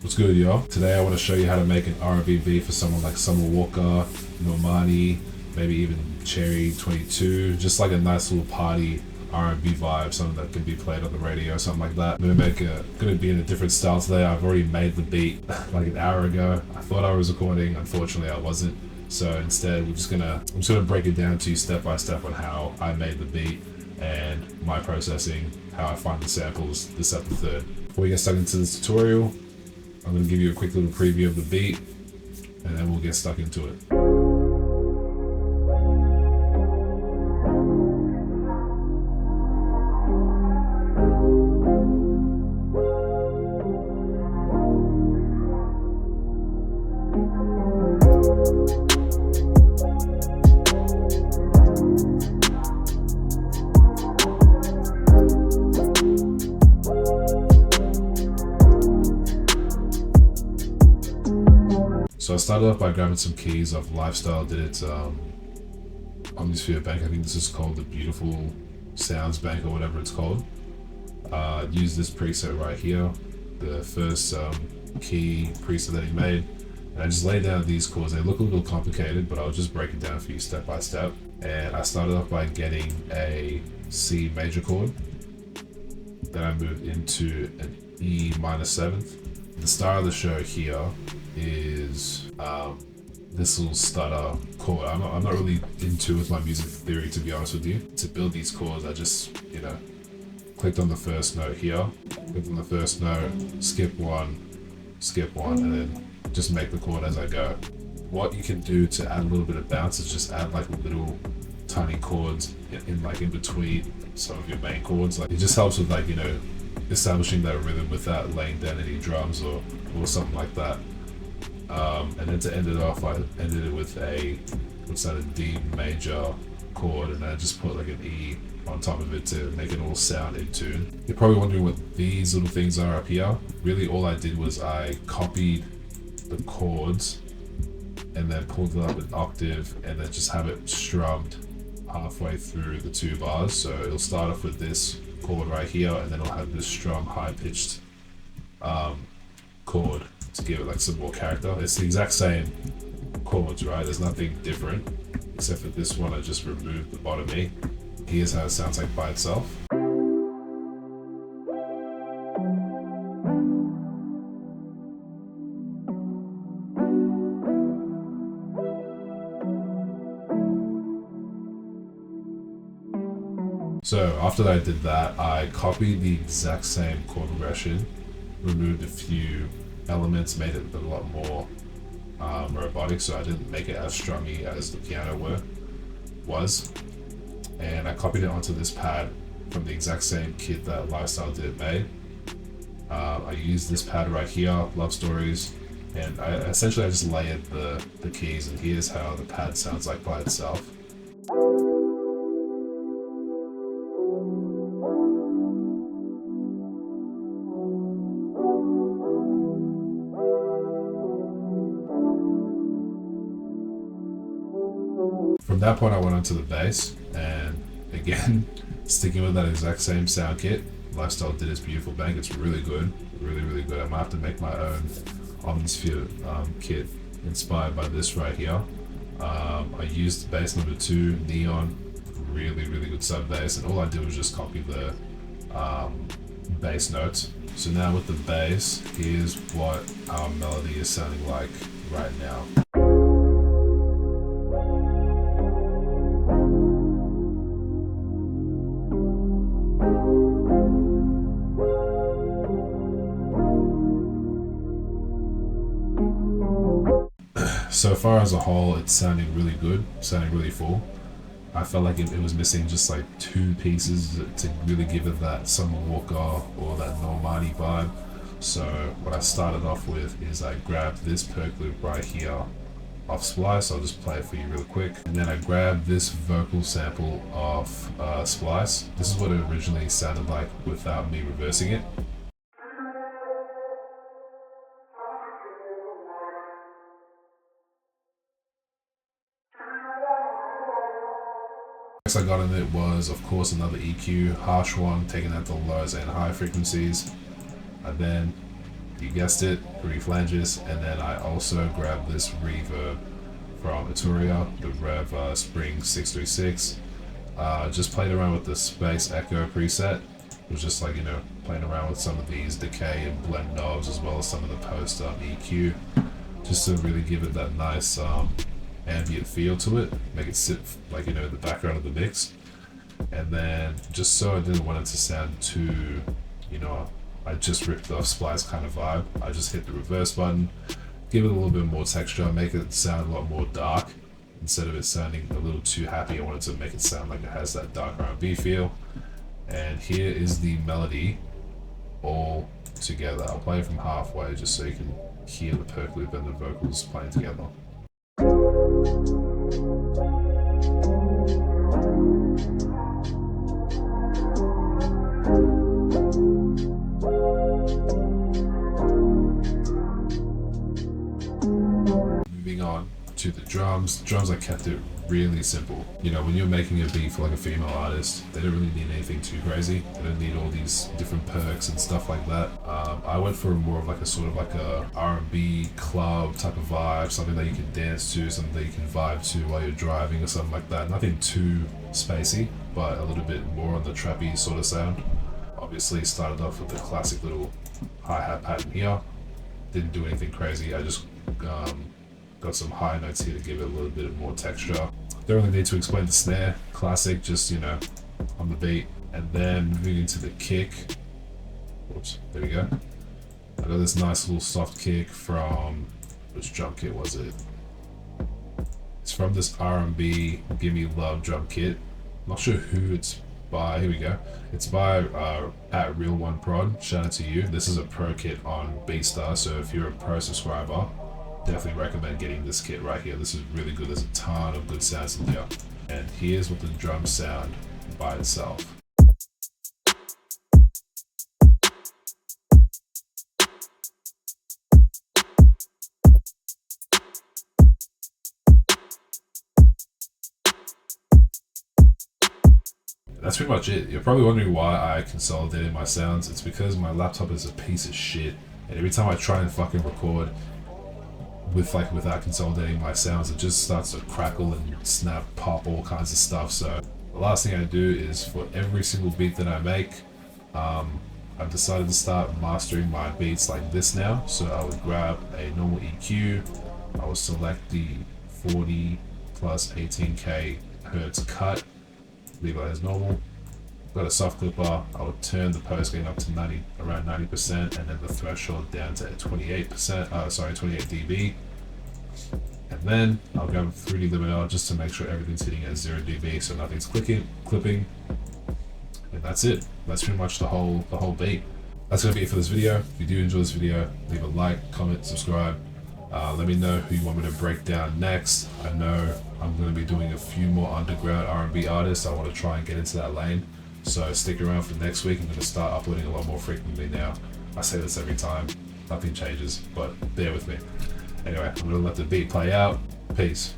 What's good, y'all? Today I want to show you how to make an R&B beat for someone like Summer Walker, Normani, maybe even Cherry 22, just like a nice little party R&B vibe, something that can be played on the radio, something like that. I'm gonna be in a different style today. I've already made the beat like an hour ago. I thought I was recording, unfortunately I wasn't. So instead I'm just gonna break it down to you step by step on how I made the beat and my processing, how I find the samples, this, that, the third. Before we get stuck into this tutorial, I'm going to give you a quick little preview of the beat, and then we'll get stuck into it. So I started off by grabbing some keys off Lifestyle, did its Omnisphere bank. I think this is called the Beautiful Sounds Bank or whatever it's called. Use this preset right here, the first key preset that he made. And I just laid down these chords. They look a little complicated, but I'll just break it down for you step by step. And I started off by getting a C major chord. Then I moved into an E minor seventh. The star of the show here is this little stutter chord. I'm not really into with my music theory, to be honest with you. To build these chords, I just, clicked on the first note here, clicked on the first note, skip one, and then just make the chord as I go. What you can do to add a little bit of bounce is just add like little tiny chords in between some of your main chords. Like, it just helps with establishing that rhythm without laying down any drums or something like that. And then to end it off, I ended it with a D major chord, and I just put like an E on top of it to make it all sound in tune. You're probably wondering what these little things are up here. Really, all I did was I copied the chords and then pulled it up an octave and then just have it strummed halfway through the two bars. So it'll start off with this chord right here, and then it'll have this strum high-pitched chord to give it like some more character. It's the exact same chords, right? There's nothing different, except for this one I just removed the bottom E. Here's how it sounds like by itself. So after I did that, I copied the exact same chord progression, removed a few elements, made it a lot more robotic, so I didn't make it as strummy as the piano was. And I copied it onto this pad from the exact same kit that Lifestyle did made. I used this pad right here, Love Stories, and I just layered the keys, and here's how the pad sounds like by itself. From that point I went on to the bass, and again, sticking with that exact same sound kit, Lifestyle did its Beautiful Bank. It's really good, really good. I might have to make my own Omnisphere kit inspired by this right here. I used bass number 2, Neon, really good sub bass, and all I did was just copy the bass notes. So now with the bass, here's what our melody is sounding like right now. So far as a whole, it's sounding really good, sounding really full. I felt like it was missing just like 2 pieces to really give it that Summer Walker or that Normani vibe. So what I started off with is I grabbed this perk loop right here off Splice. I'll just play it for you real quick. And then I grabbed this vocal sample off Splice. This is what it originally sounded like without me reversing it. Next I got in it was, of course, another EQ, harsh one, taking out the lows and high frequencies. I then You guessed it, groovy flanges, and then I also grabbed this reverb from Arturia, the Rev Spring 636. Just played around with the Space Echo preset. It was just like, you know, playing around with some of these decay and blend knobs as well as some of the post EQ, just to really give it that nice ambient feel to it, make it sit like, you know, in the background of the mix. And then just so I didn't want it to sound too, you know, I just ripped off Splice kind of vibe, I just hit the reverse button, give it a little bit more texture, make it sound a lot more dark. Instead of it sounding a little too happy, I wanted to make it sound like it has that dark R&B feel. And here is the melody all together. I'll play it from halfway just so you can hear the perk loop and the vocals playing together. Moving on to the drums. I kept it really simple. You know, when you're making a beat for like a female artist, they don't really need anything too crazy. They don't need all these different perks and stuff like that. I went for more of like a sort of like a R&B club type of vibe, something that you can dance to, something that you can vibe to while you're driving or something like that. Nothing too spacey, but a little bit more on the trappy sort of sound. Obviously started off with the classic little hi-hat pattern here. Didn't do anything crazy. I just got some high notes here to give it a little bit more texture. Don't really need to explain the snare. Classic, just, you know, on the beat. And then moving into the kick. Oops, there we go. I got this nice little soft kick from, which drum kit was it? It's from this RNB Gimme Love drum kit. Not sure who it's by. Here we go. It's by at Real One Prod. Shout out to you. This is a pro kit on BeatStar, so if you're a pro subscriber, definitely recommend getting this kit right here. This is really good. There's a ton of good sounds in here. And here's what the drums sound by itself. That's pretty much it. You're probably wondering why I consolidated my sounds. It's because my laptop is a piece of shit, and every time I try and fucking record without consolidating my sounds, it just starts to crackle and snap, pop, all kinds of stuff. So the last thing I do is, for every single beat that I make, I've decided to start mastering my beats like this now. So I would grab a normal EQ, I would select the 40 plus 18k hertz cut, leave it as normal. Got a soft clipper, I would turn the post gain up to around 90%, and then the threshold down to 28 dB. And then I'll grab a 3D limiter just to make sure everything's hitting at 0 dB, so nothing's clipping. And that's it. That's pretty much the whole beat. That's gonna be it for this video. If you do enjoy this video, leave a like, comment, subscribe. Let me know who you want me to break down next. I know I'm going to be doing a few more underground R&B artists. I want to try and get into that lane. So stick around for next week. I'm going to start uploading a lot more frequently now. I say this every time. Nothing changes, but bear with me. Anyway, I'm going to let the beat play out. Peace.